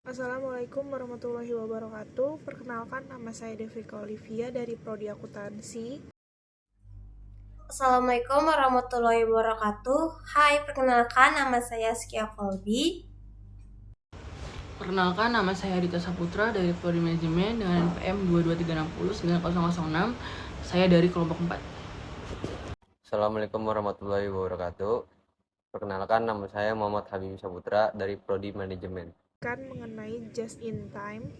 Assalamualaikum warahmatullahi wabarakatuh. Perkenalkan, nama saya Devika Olivia dari Prodi Akuntansi. Assalamualaikum warahmatullahi wabarakatuh. Hai, perkenalkan nama saya Skia Kolbi. Perkenalkan, nama saya Adita Saputra dari Prodi Manajemen dengan NPM 223609006. Saya dari kelompok 4. Assalamualaikum warahmatullahi wabarakatuh. Perkenalkan, nama saya Muhammad Habib Saputra dari Prodi Manajemen. Mengenai just in time.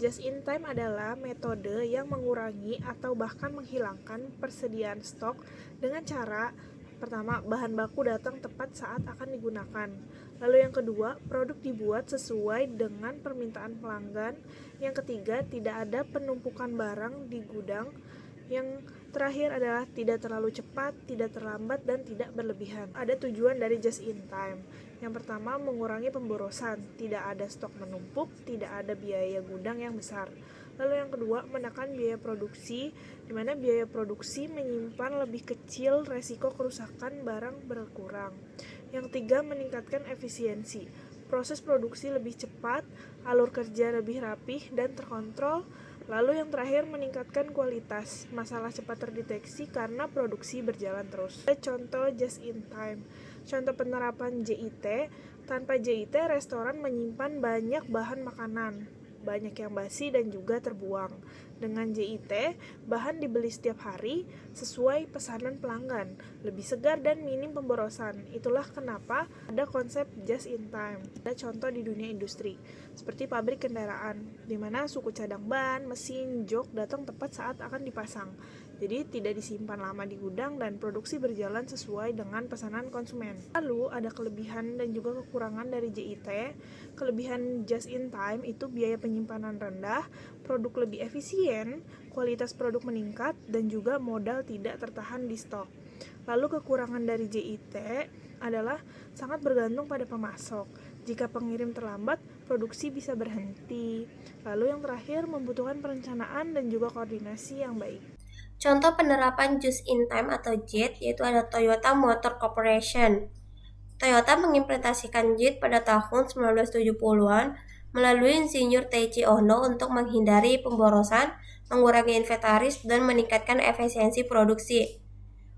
Just in time adalah metode yang mengurangi atau bahkan menghilangkan persediaan stok dengan cara pertama, bahan baku datang tepat saat akan digunakan. Lalu yang kedua, produk dibuat sesuai dengan permintaan pelanggan. Yang ketiga, tidak ada penumpukan barang di gudang. Yang terakhir adalah tidak terlalu cepat, tidak terlambat, dan tidak berlebihan. Ada tujuan dari just in time. Yang pertama, mengurangi pemborosan, tidak ada stok menumpuk, tidak ada biaya gudang yang besar. Lalu yang kedua, menekan biaya produksi, di mana biaya produksi menyimpan lebih kecil resiko kerusakan barang berkurang. Yang ketiga, meningkatkan efisiensi. Proses produksi lebih cepat, alur kerja lebih rapih dan terkontrol. Lalu yang terakhir, meningkatkan kualitas. Masalah cepat terdeteksi karena produksi berjalan terus. Contoh just in time. Contoh penerapan JIT. Tanpa JIT, restoran menyimpan banyak bahan makanan, banyak yang basi dan juga terbuang. Dengan JIT, bahan dibeli setiap hari sesuai pesanan pelanggan, lebih segar dan minim pemborosan. Itulah kenapa ada konsep just in time. Ada contoh di dunia industri, seperti pabrik kendaraan, di mana suku cadang ban, mesin, jok datang tepat saat akan dipasang. Jadi tidak disimpan lama di gudang dan produksi berjalan sesuai dengan pesanan konsumen. Lalu ada kelebihan dan juga kekurangan dari JIT. Kelebihan just in time itu biaya penyimpanan rendah, produk lebih efisien, kualitas produk meningkat, dan juga modal tidak tertahan di stok. Lalu kekurangan dari JIT adalah sangat bergantung pada pemasok. Jika pengirim terlambat, produksi bisa berhenti. Lalu yang terakhir, membutuhkan perencanaan dan juga koordinasi yang baik. Contoh penerapan just in time atau JIT yaitu ada Toyota Motor Corporation. Toyota mengimplementasikan JIT pada tahun 1970-an melalui insinyur Teiichi Ohno untuk menghindari pemborosan, mengurangi inventaris, dan meningkatkan efisiensi produksi.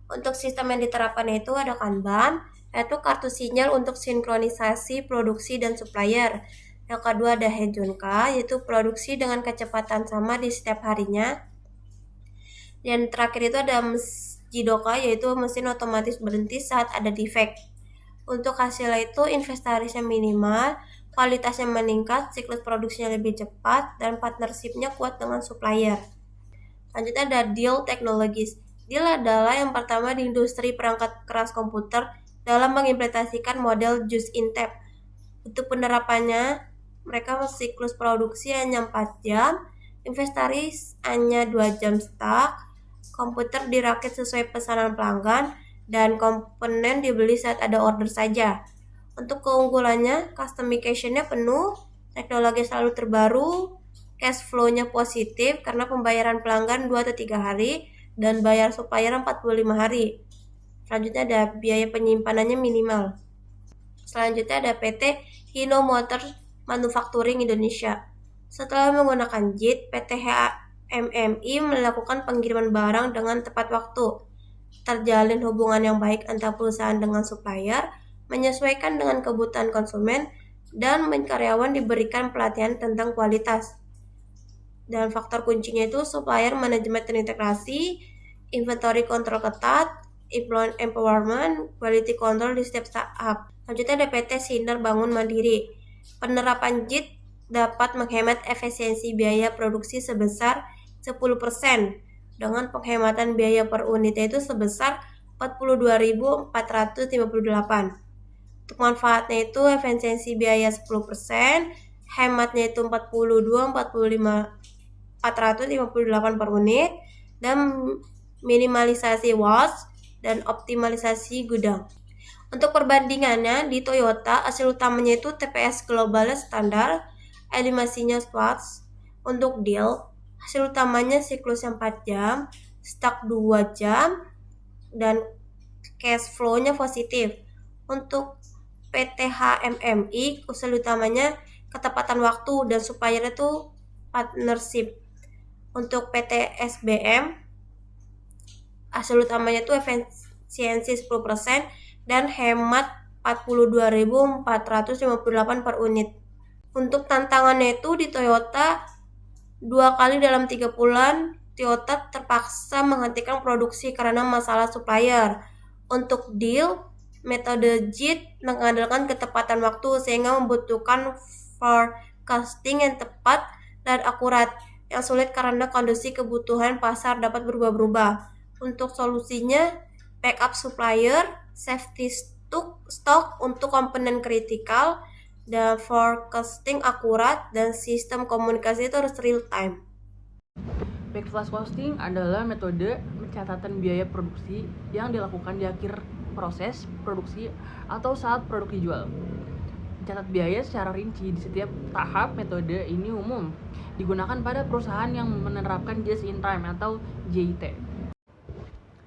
Untuk sistem yang diterapkan itu ada Kanban, yaitu kartu sinyal untuk sinkronisasi produksi dan supplier. Yang kedua ada Heijunka, yaitu produksi dengan kecepatan sama di setiap harinya. Dan terakhir itu ada Jidoka, yaitu mesin otomatis berhenti saat ada defect. Untuk hasilnya itu inventarisnya minimal, kualitasnya meningkat, siklus produksinya lebih cepat, dan partnership-nya kuat dengan supplier. Selanjutnya ada Dell Technologies. Dell adalah yang pertama di industri perangkat keras komputer dalam mengimplementasikan model just in time. Untuk penerapannya, mereka siklus produksi hanya 4 jam, inventaris hanya 2 jam stak, komputer dirakit sesuai pesanan pelanggan, dan komponen dibeli saat ada order saja. Untuk keunggulannya, customization-nya penuh, teknologi selalu terbaru, cash flow-nya positif karena pembayaran pelanggan 2 atau 3 hari, dan bayar supplier 45 hari. Selanjutnya ada biaya penyimpanannya minimal. Selanjutnya ada PT Hino Motor Manufacturing Indonesia. Setelah menggunakan JIT, PT HMMI melakukan pengiriman barang dengan tepat waktu. Terjalin hubungan yang baik antara perusahaan dengan supplier, menyesuaikan dengan kebutuhan konsumen, dan karyawan diberikan pelatihan tentang kualitas. Dan faktor kuncinya itu supplier manajemen terintegrasi, inventory control ketat, employee empowerment, quality control di setiap tahap. Selanjutnya ada PT Sinar Bangun Mandiri. Penerapan JIT dapat menghemat efisiensi biaya produksi sebesar 10% dengan penghematan biaya per unitnya itu sebesar 42.458. Untuk manfaatnya itu efisiensi biaya 10%, hematnya itu 458 per unit, dan minimalisasi waste dan optimalisasi gudang. Untuk perbandingannya, di Toyota hasil utamanya itu TPS global standar, animasinya SWOT. Untuk Dell, hasil utamanya siklus 4 jam, stak 2 jam, dan cash flow-nya positif. Untuk PT HMMI, hasil utamanya ketepatan waktu, dan supplier itu partnership. Untuk PT SBM, hasil utamanya itu efisiensi 10% dan hemat 42.458 per unit. Untuk tantangannya itu di Toyota, 2 kali dalam 3 bulan, Toyota terpaksa menghentikan produksi karena masalah supplier. Untuk deal, metode JIT mengandalkan ketepatan waktu sehingga membutuhkan forecasting yang tepat dan akurat, yang sulit karena kondisi kebutuhan pasar dapat berubah-ubah. Untuk solusinya, backup supplier, safety stock untuk komponen kritikal, dan forecasting akurat, dan sistem komunikasi itu harus real time. Backflash costing adalah metode pencatatan biaya produksi yang dilakukan di akhir proses produksi atau saat produk dijual. Mencatat biaya secara rinci di setiap tahap. Metode ini umum digunakan pada perusahaan yang menerapkan just in time atau JIT.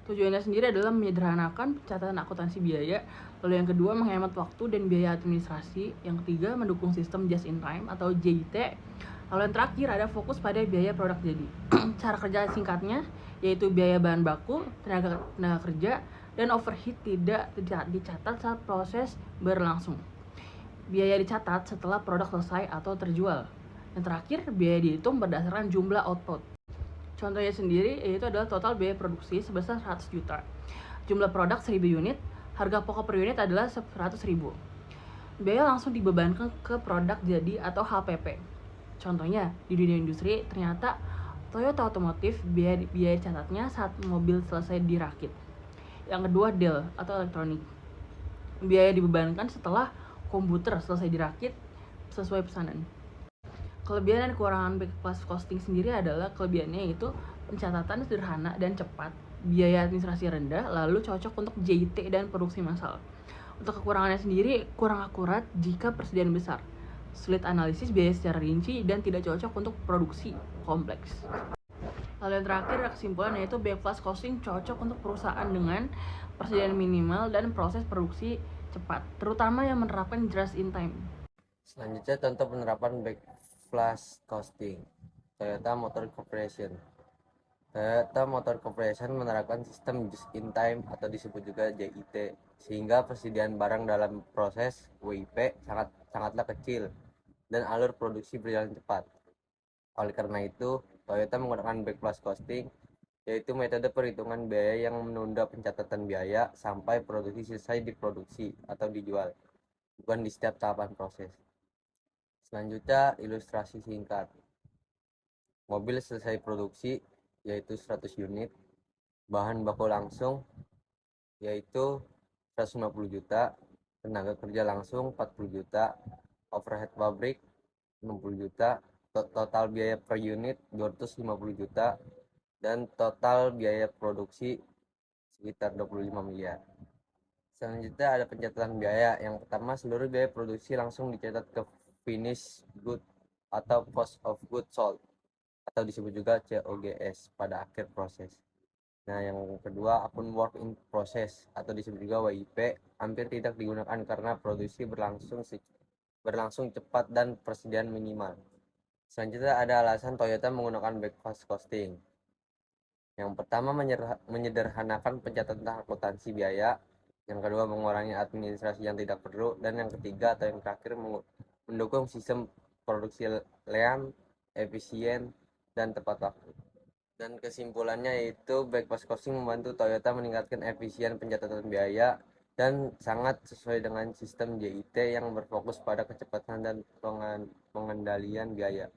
Tujuannya sendiri adalah menyederhanakan pencatatan akuntansi biaya, lalu yang kedua menghemat waktu dan biaya administrasi, yang ketiga mendukung sistem just in time atau JIT, lalu yang terakhir ada fokus pada biaya produk jadi. Cara kerja singkatnya yaitu biaya bahan baku, tenaga kerja, dan overhead tidak dicatat saat proses berlangsung. Biaya dicatat setelah produk selesai atau terjual. Yang terakhir, biaya dihitung berdasarkan jumlah output. Contohnya sendiri yaitu adalah total biaya produksi sebesar 100 juta. Jumlah produk 1000 unit, harga pokok per unit adalah 100.000. Biaya langsung dibebankan ke produk jadi atau HPP. Contohnya, di dunia industri ternyata Toyota Otomotif biaya catatnya saat mobil selesai dirakit. Yang kedua, Dell atau elektronik. Biaya dibebankan setelah komputer selesai dirakit sesuai pesanan. Kelebihan dan kekurangan backflash costing sendiri adalah kelebihannya yaitu pencatatan sederhana dan cepat, biaya administrasi rendah, lalu cocok untuk JIT dan produksi massal. Untuk kekurangannya sendiri, kurang akurat jika persediaan besar, sulit analisis biaya secara rinci, dan tidak cocok untuk produksi kompleks. Lalu yang terakhir, kesimpulan yaitu backflash costing cocok untuk perusahaan dengan persediaan minimal dan proses produksi cepat, terutama yang menerapkan just in time. Selanjutnya contoh penerapan backflash costing. Toyota Motor Corporation. Toyota Motor Corporation menerapkan sistem just in time atau disebut juga JIT, sehingga persediaan barang dalam proses WIP sangatlah kecil dan alur produksi berjalan cepat. Oleh karena itu, Toyota menggunakan backflash costing, yaitu metode perhitungan biaya yang menunda pencatatan biaya sampai produksi selesai diproduksi atau dijual, bukan di setiap tahapan proses. Selanjutnya, ilustrasi singkat. Mobil selesai produksi, yaitu 100 unit. Bahan baku langsung, yaitu 150 juta. Tenaga kerja langsung 40 juta. Overhead pabrik 60 juta. Total biaya per unit 250 juta. Dan total biaya produksi sekitar 25 miliar. Selanjutnya ada pencatatan biaya. Yang pertama, seluruh biaya produksi langsung dicatat ke finish good atau cost of goods sold atau disebut juga COGS pada akhir proses. Nah, yang kedua, akun work in process atau disebut juga WIP hampir tidak digunakan karena produksi berlangsung cepat dan persediaan minimal. Selanjutnya ada alasan Toyota menggunakan backflash costing. Yang pertama, menyederhanakan pencatatan akuntansi biaya. Yang kedua, mengurangi administrasi yang tidak perlu. Dan yang ketiga atau yang terakhir, mendukung sistem produksi lean, efisien, dan tepat waktu. Dan kesimpulannya yaitu backflash costing membantu Toyota meningkatkan efisien pencatatan biaya dan sangat sesuai dengan sistem JIT yang berfokus pada kecepatan dan pengendalian biaya.